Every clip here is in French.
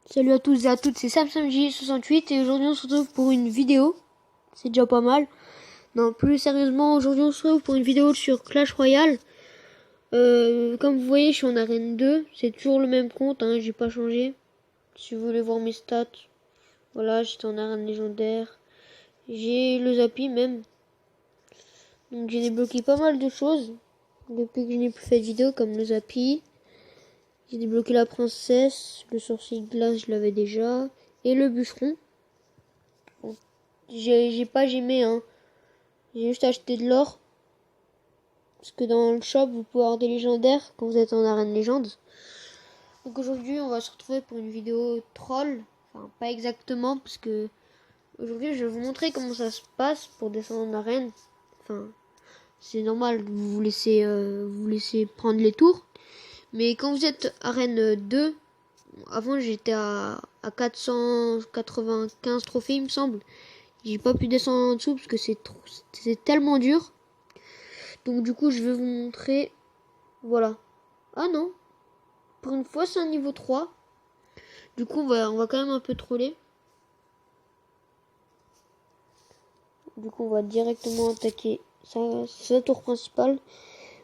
Salut à tous et à toutes, c'est SamSamJ68 et aujourd'hui on se retrouve pour une vidéo. C'est déjà pas mal. Non, plus sérieusement, aujourd'hui on se retrouve pour une vidéo sur Clash Royale. Comme vous voyez, je suis en arène 2. C'est toujours le même compte, hein, j'ai pas changé. Si vous voulez voir mes stats, voilà, j'étais en arène légendaire. J'ai le Zappy même. Donc j'ai débloqué pas mal de choses depuis que je n'ai plus fait de vidéo, comme le Zappy. J'ai débloqué la princesse, le sorcier de glace, je l'avais déjà, et le bûcheron. Bon, j'ai pas gémé, hein. J'ai juste acheté de l'or. Parce que dans le shop, vous pouvez avoir des légendaires quand vous êtes en arène légende. Donc aujourd'hui, on va se retrouver pour une vidéo troll. Enfin, pas exactement, parce que aujourd'hui, je vais vous montrer comment ça se passe pour descendre en arène. Enfin, c'est normal, vous laissez prendre les tours. Mais quand vous êtes arène 2, avant j'étais à 495 trophées, il me semble. J'ai pas pu descendre en dessous parce que c'est tellement dur. Donc du coup, je vais vous montrer. Voilà. Ah non. Pour une fois, c'est un niveau 3. Du coup, on va quand même un peu troller. Du coup, on va directement attaquer sa tour principale.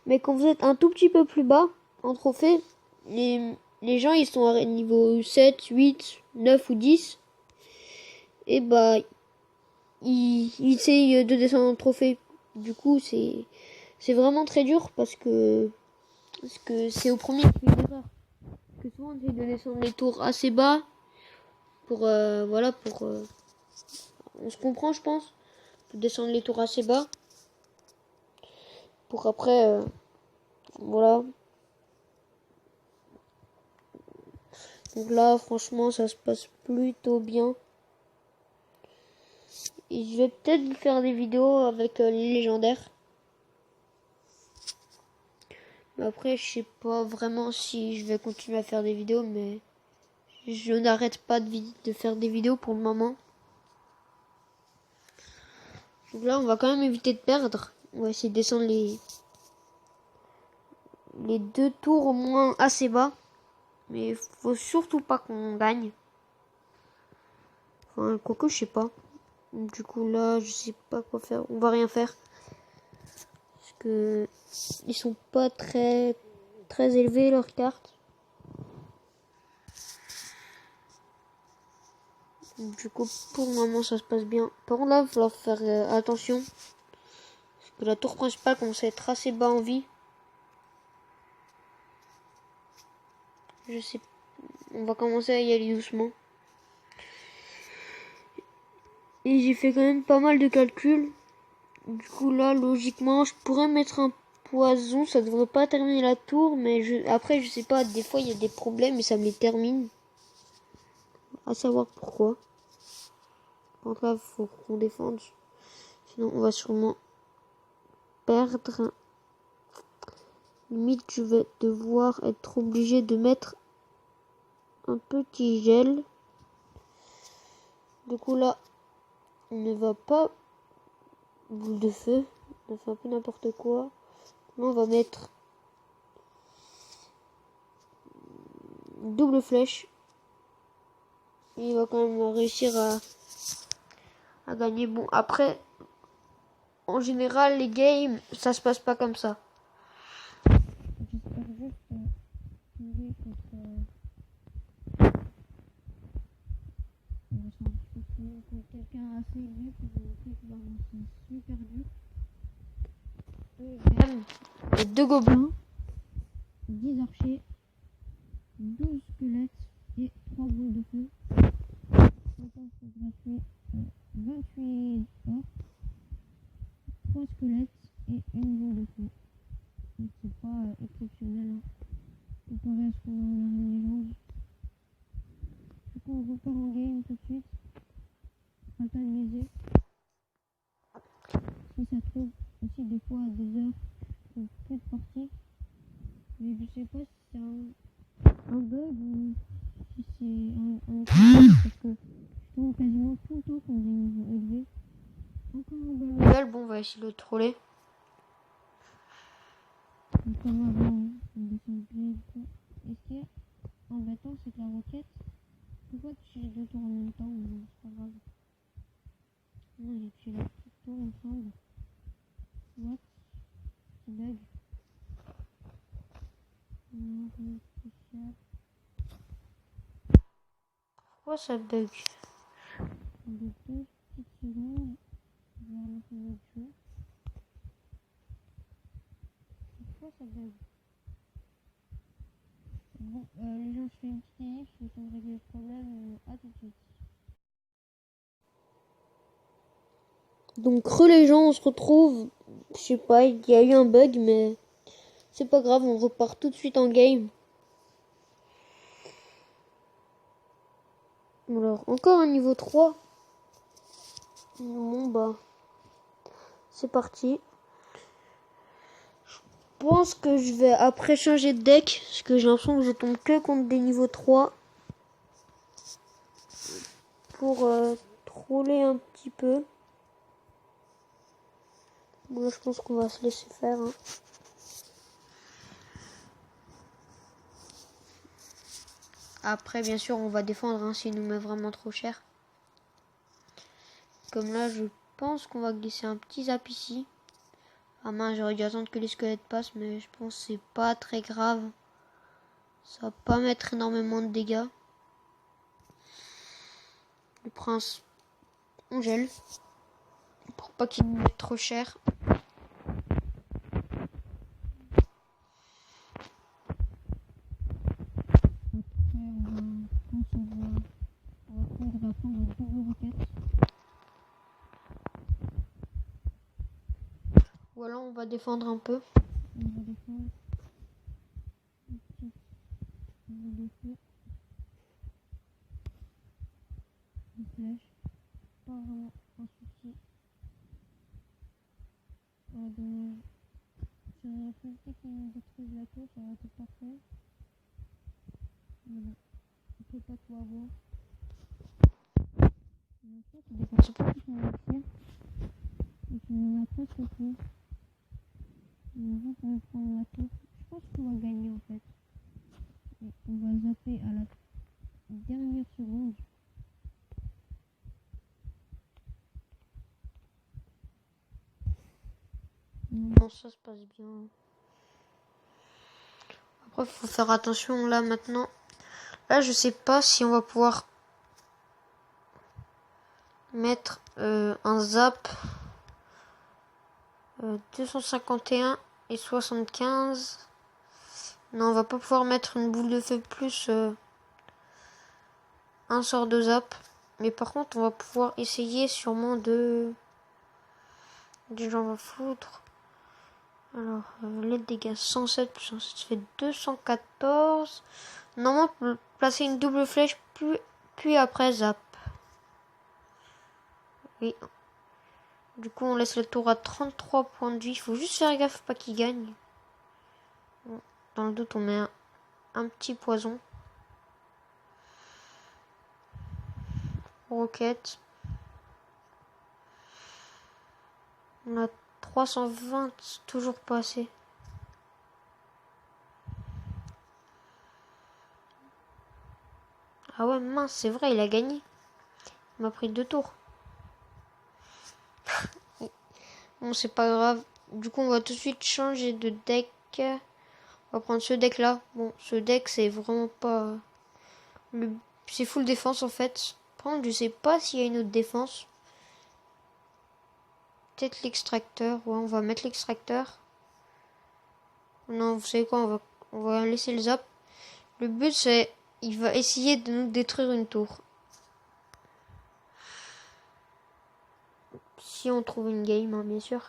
Mais quand vous êtes un tout petit peu plus bas en trophée, les gens ils sont à niveau 7, 8, 9 ou 10. Et bah, ils essayent de descendre en trophée. Du coup, c'est vraiment très dur parce que c'est au premier qui fait l'erreur. Parce que souvent, on essaie de descendre les tours assez bas pour, voilà, pour... on se comprend, je pense. Pour descendre les tours assez bas. Pour après, voilà. Donc là, franchement, ça se passe plutôt bien. Et je vais peut-être vous faire des vidéos avec les légendaires. Mais après, je sais pas vraiment si je vais continuer à faire des vidéos, mais je n'arrête pas de faire des vidéos pour le moment. Donc là, on va quand même éviter de perdre. On va essayer de descendre les deux tours au moins assez bas. Mais faut surtout pas qu'on gagne. Enfin, quoique, je sais pas. Du coup, là, je sais pas quoi faire. On va rien faire. Parce que ils sont pas très élevés, leurs cartes. Du coup, pour le moment, ça se passe bien. Par contre, là, il va falloir faire attention. Parce que la tour principale commence à être assez bas en vie. Je sais. On va commencer à y aller doucement. Et j'ai fait quand même pas mal de calculs. Du coup, là, logiquement, je pourrais mettre un poison. Ça devrait pas terminer la tour. Mais après, je sais pas. Des fois, il y a des problèmes et ça me les termine. À savoir pourquoi. Par contre, là, faut qu'on défende. Sinon, on va sûrement perdre. Limite, je vais devoir être obligé de mettre un petit gel. Du coup, là, on ne va pas. Boule de feu. On fait un peu n'importe quoi. Là, on va mettre double flèche. Et il va quand même réussir à gagner. Bon, après, en général, les games, ça se passe pas comme ça. J'espère juste tomber contre quelqu'un assez élevé pour vous montrer que vraiment c'est super dur. J'ai 2 gobelins, 10 archers, 12 squelettes et 3 boules de feu. Donc il faudra tuer 28 or, 3 squelettes et une boule de feu. Donc c'est pas exceptionnel, hein, comparé à ce qu'on a en arène légende. Du coup on repart en game tout de suite. Pas le temps de miser. Si ça trouve aussi des fois à des heures ou plus de parties. Mais je sais pas si c'est un un bug ou si c'est un parce que je tourne quasiment tout le temps quand j'ai un niveau élevé. Encore un bug level, bon on va essayer de le troller. Comme avant, on descend bien et tout. Et ce qui est embêtant, c'est que la roquette, pourquoi tu fais 2 tours en même temps, mais c'est pas grave. Non, j'ai tué les 2 tours ensemble. What? C'est bug. Non, rien de spécial. Pourquoi ça bug? De 2 petites secondes, je vais relancer notre jeu. Pourquoi ça bug? Bon, les gens, je fais une petite ellipse, je vais régler le problème, à tout de suite. Donc les gens, on se retrouve, je sais pas, il y a eu un bug, mais c'est pas grave, on repart tout de suite en game. Alors, encore un niveau 3. Bon bah, c'est parti. Je pense que je vais après changer de deck, parce que j'ai l'impression que je tombe que contre des niveaux 3. Pour troller un petit peu. Moi je pense qu'on va se laisser faire. Hein. Après bien sûr on va défendre hein, s'il nous met vraiment trop cher. Comme là je pense qu'on va glisser un petit zap ici. Ah mince, j'aurais dû attendre que les squelettes passent, mais je pense que c'est pas très grave. Ça va pas mettre énormément de dégâts. Le prince, on gèle. Pour pas qu'il nous mette trop cher. Ou alors on va défendre un peu. On va défendre. Une flèche. Pas vraiment un souci. Ah dommage. Si on a pu éviter qu'il nous détruise la tour, ça aurait été parfait. Mais bon, on peut pas tout avoir. Mais en fait, il dépense pas tout son élixir. Et puis on a presque tout. On va juste prendre la tour. Je pense qu'on va gagner en fait. Et on va zapper à la dernière seconde. Non, ça se passe bien. Après, il faut faire attention là maintenant. Là, je sais pas si on va pouvoir mettre un zap 251 et 75. Non, on va pas pouvoir mettre une boule de feu plus un sort de zap. Mais par contre, on va pouvoir essayer sûrement de... Déjà, on va foutre. Alors, les dégâts 107 plus 107, ça fait 214. Normalement, placer une double flèche, puis après zap. Oui. Du coup, on laisse le tour à 33 points de vie. Il faut juste faire gaffe, pas qu'il gagne. Bon, dans le doute, on met un petit poison. Roquette. On a 320, toujours pas assez. Ah ouais, mince, c'est vrai, il a gagné. Il m'a pris 2 tours. Bon, c'est pas grave. Du coup, on va tout de suite changer de deck. On va prendre ce deck là. Bon, ce deck, c'est vraiment pas... C'est full défense en fait. Par contre, je sais pas s'il y a une autre défense. Peut-être l'extracteur. Ouais, on va mettre l'extracteur. Non, vous savez quoi, on va laisser le zap. Le but, c'est... Il va essayer de nous détruire une tour. Si on trouve une game, hein, bien sûr.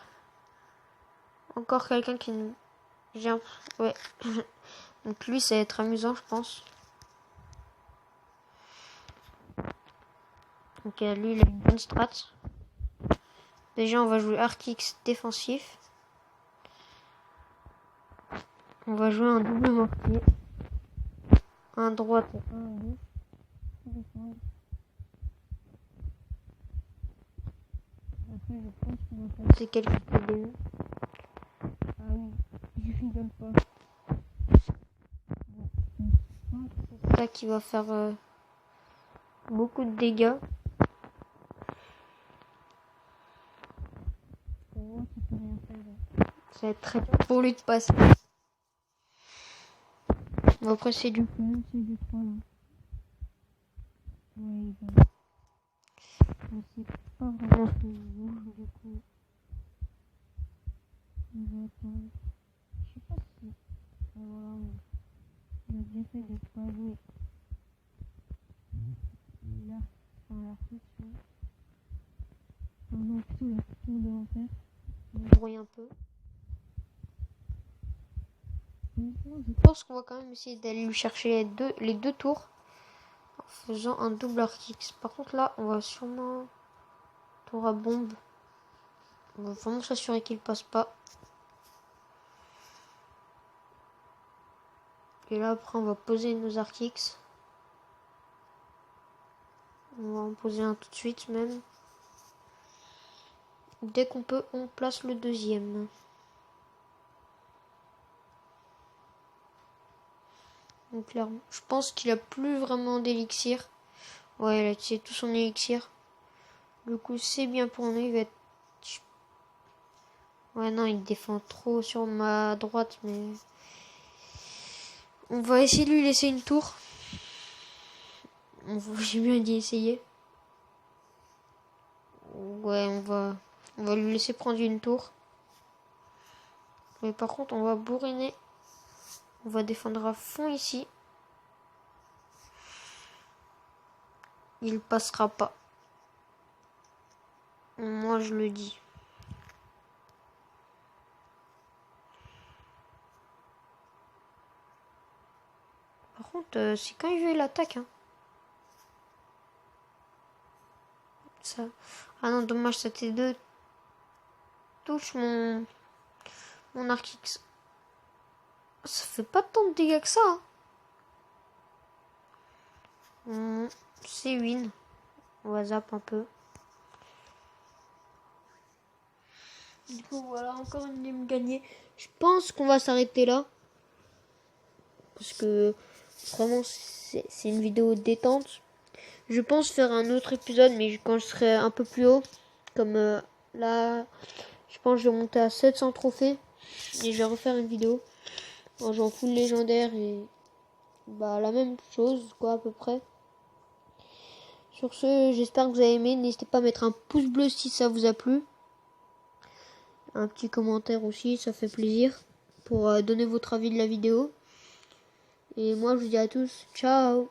Encore quelqu'un qui nous... Ouais. Donc lui, ça va être amusant, je pense. Donc lui, il a une bonne strat. Déjà, on va jouer Artix défensif. On va jouer un double mortier. Un à droite et un à gauche. Après, je pense qu'on va passer quelques problèmes. Ah oui, je rigole pas. C'est ça qui va faire beaucoup de dégâts. Ça va être très dur pour lui de passer. Bon, après, c'est du 3 là. Ouais, mais c'est pas vraiment ce que je veux, du coup. On va attendre. Je sais pas si. Voilà, il a bien fait de pas jouer. Là, enfin, l'article. Non, plutôt la tour de l'enfer. On brouille un peu. Je pense qu'on va quand même essayer d'aller lui chercher les deux tours en faisant un double arc X. Par contre là, on va sûrement tour à bombe. On va vraiment s'assurer qu'il passe pas. Et là après on va poser nos arc X. On va en poser un tout de suite même. Dès qu'on peut, on place le deuxième. Donc clairement, je pense qu'il a plus vraiment d'élixir. Ouais, il a utilisé tout son élixir. Du coup, c'est bien pour nous. Il va être... Ouais, non, il défend trop sur ma droite, mais... On va essayer de lui laisser une tour. J'ai bien dit essayer. Ouais, on va lui laisser prendre une tour. Mais par contre, on va bourriner. On va défendre à fond ici. Il passera pas. Moi, je le dis. Par contre, c'est quand il veut l'attaque. Hein. Ça. Ah non, dommage, ça T2 touche mon arc X. Ça fait pas tant de dégâts que ça. Hein. C'est win. On va zap un peu. Du coup, voilà, encore une game gagnée. Je pense qu'on va s'arrêter là. Parce que vraiment, c'est une vidéo détente. Je pense faire un autre épisode, mais quand je serai un peu plus haut. Comme là, je pense que je vais monter à 700 trophées. Et je vais refaire une vidéo. En jouant full légendaire et bah la même chose, quoi, à peu près. Sur ce, j'espère que vous avez aimé. N'hésitez pas à mettre un pouce bleu si ça vous a plu. Un petit commentaire aussi, ça fait plaisir. Pour donner votre avis de la vidéo. Et moi, je vous dis à tous, ciao!